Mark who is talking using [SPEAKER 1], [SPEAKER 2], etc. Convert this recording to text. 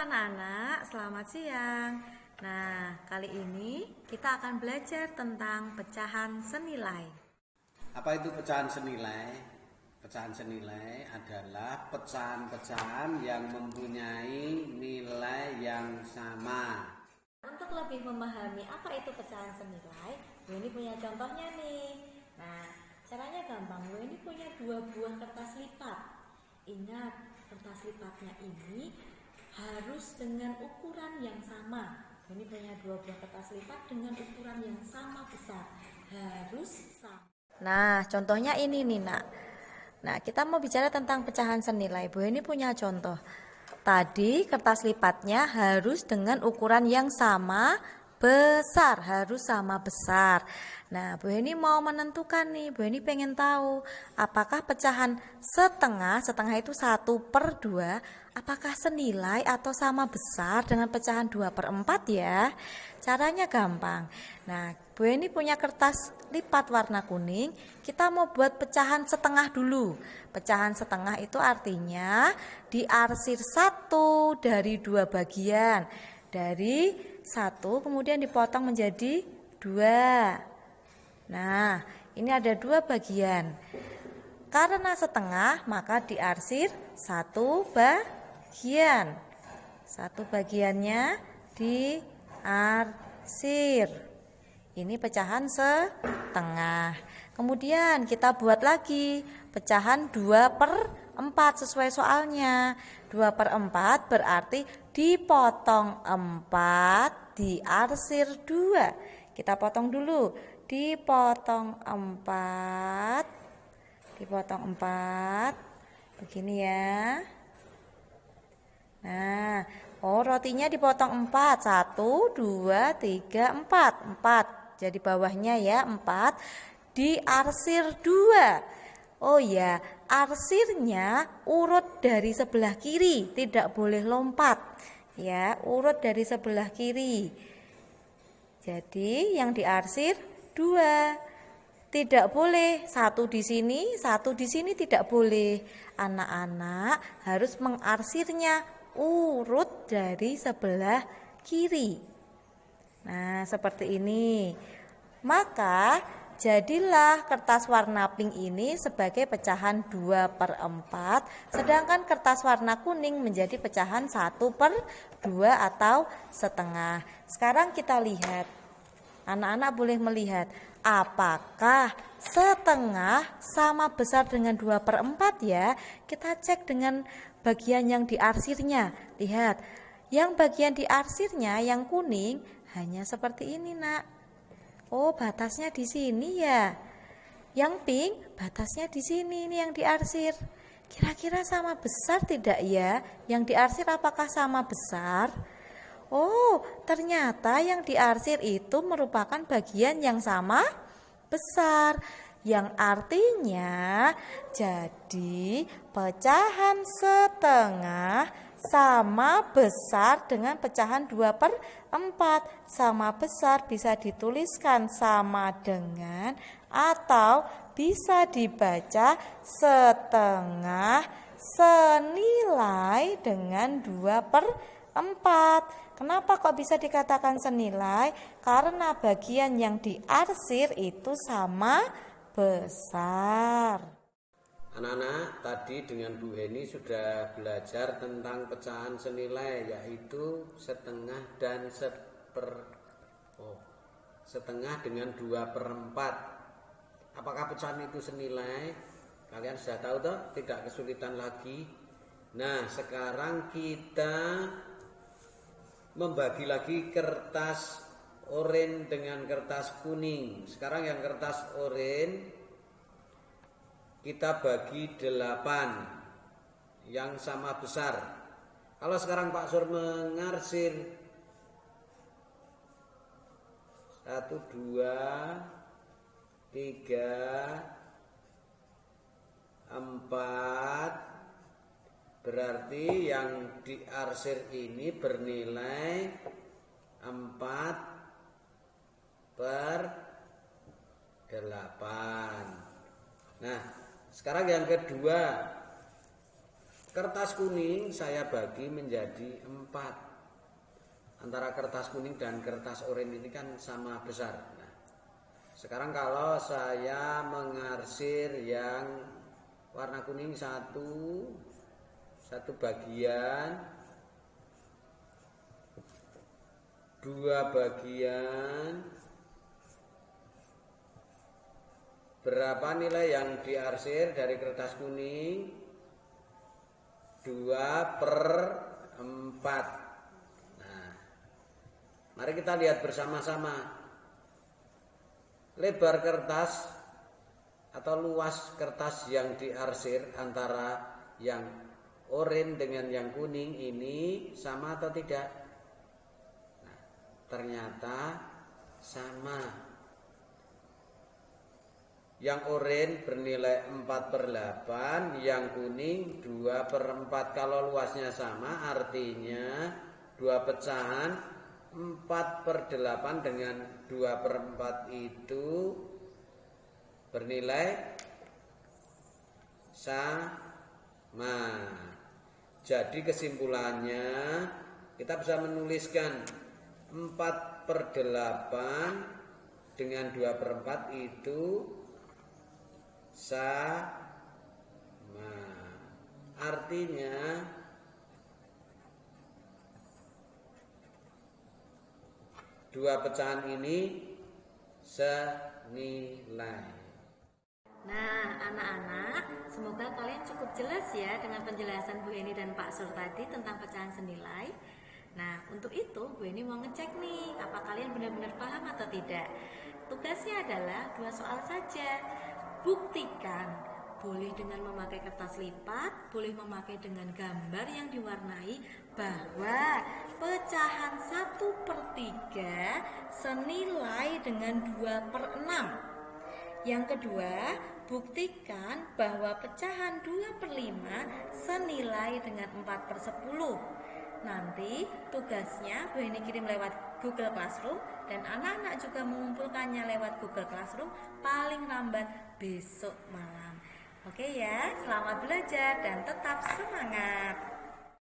[SPEAKER 1] anak-anak, selamat siang. Nah, kali ini kita akan belajar tentang pecahan senilai.
[SPEAKER 2] Apa itu pecahan senilai? Pecahan senilai adalah pecahan-pecahan yang mempunyai nilai yang sama.
[SPEAKER 1] Untuk lebih memahami apa itu pecahan senilai, Bu ini punya contohnya nih. Nah, caranya gampang. Bu ini punya 2 buah kertas lipat. Ingat, kertas lipatnya ini harus dengan ukuran yang sama. Ini punya 2 buah kertas lipat dengan ukuran yang sama besar. Harus sama. Nah, contohnya ini nih, Nak. Nah, kita mau bicara tentang pecahan senilai. Bu ini punya contoh. Tadi kertas lipatnya harus dengan ukuran yang sama besar, harus sama besar. Nah, Bu Heni mau menentukan nih, Bu Heni pengen tahu apakah pecahan setengah itu 1/2, apakah senilai atau sama besar dengan pecahan 2/4 ya. Caranya gampang. Nah, Bu Heni punya kertas lipat warna kuning, kita mau buat pecahan setengah dulu. Pecahan setengah itu artinya diarsir 1 dari 2 bagian. Dari 1 kemudian dipotong menjadi 2. Nah, ini ada 2 bagian. Karena setengah maka diarsir 1 bagian. 1 bagiannya diarsir. Ini pecahan setengah. Kemudian kita buat lagi pecahan 2/4 sesuai soalnya. 2/4 berarti dipotong 4, diarsir 2. Kita potong dulu. Dipotong 4. Begini ya. Nah, rotinya dipotong 4. 1, 2, 3, 4. Jadi bawahnya ya 4. Diarsir 2. Oh ya, arsirnya urut dari sebelah kiri, tidak boleh lompat. Ya, urut dari sebelah kiri. Jadi yang diarsir 2. Tidak boleh 1 di sini, 1 di sini, tidak boleh. Anak-anak harus mengarsirnya urut dari sebelah kiri. Nah, seperti ini. Maka jadilah kertas warna pink ini sebagai pecahan 2/4, sedangkan kertas warna kuning menjadi pecahan 1/2 atau setengah. Sekarang kita lihat. Anak-anak boleh melihat apakah setengah sama besar dengan 2/4 ya. Kita cek dengan bagian yang diarsirnya. Lihat, yang bagian diarsirnya yang kuning hanya seperti ini, Nak. Oh, batasnya di sini ya. Yang pink batasnya di sini, ini yang diarsir. Kira-kira sama besar tidak ya? Yang diarsir apakah sama besar? Oh, ternyata yang diarsir itu merupakan bagian yang sama besar. Yang artinya jadi pecahan setengah sama besar dengan pecahan 2/4. Sama besar bisa dituliskan sama dengan atau bisa dibaca setengah senilai dengan 2/4. Kenapa kok bisa dikatakan senilai? Karena bagian yang diarsir itu sama besar.
[SPEAKER 2] Anak-anak, tadi dengan Bu Heni sudah belajar tentang pecahan senilai, yaitu setengah dan setengah dengan 2/4. Apakah pecahan itu senilai? Kalian sudah tahu toh? Tidak kesulitan lagi. Nah, sekarang kita membagi lagi kertas oranye dengan kertas kuning. Sekarang yang kertas oranye kita bagi 8 yang sama besar. Kalau sekarang Pak Sur mengarsir 1, 2, 3, 4, berarti yang diarsir ini bernilai 4/8. Nah, sekarang yang kedua, Kertas kuning saya bagi menjadi 4. Antara kertas kuning dan kertas oranye ini kan sama besar. Nah, sekarang kalau saya mengarsir yang warna kuning satu bagian, 2 bagian, berapa nilai yang diarsir dari kertas kuning? 2/4. Nah, mari kita lihat bersama-sama. Lebar kertas atau luas kertas yang diarsir antara yang oranye dengan yang kuning ini sama atau tidak? Nah, ternyata sama. Yang oranye bernilai 4/8, yang kuning 2/4. Kalau luasnya sama, artinya 2 pecahan 4/8 dengan 2/4 itu bernilai sama. Jadi kesimpulannya kita bisa menuliskan 4/8 dengan 2/4 itu sama. Artinya dua pecahan ini senilai.
[SPEAKER 1] Nah, anak-anak, semoga kalian cukup jelas ya dengan penjelasan Bu Eni dan Pak Sur tadi tentang pecahan senilai. Nah, untuk itu Bu Eni mau ngecek nih, apa kalian benar-benar paham atau tidak. Tugasnya adalah 2 soal saja. Buktikan, boleh dengan memakai kertas lipat, boleh memakai dengan gambar yang diwarnai, bahwa pecahan 1/3 senilai dengan 2/6. Yang kedua, buktikan bahwa pecahan 2/5 senilai dengan 4/10. Nanti tugasnya Bu Eni kirim lewat Google Classroom dan anak-anak juga mengumpulkannya lewat Google Classroom paling lambat besok malam. Oke ya, selamat belajar dan tetap semangat.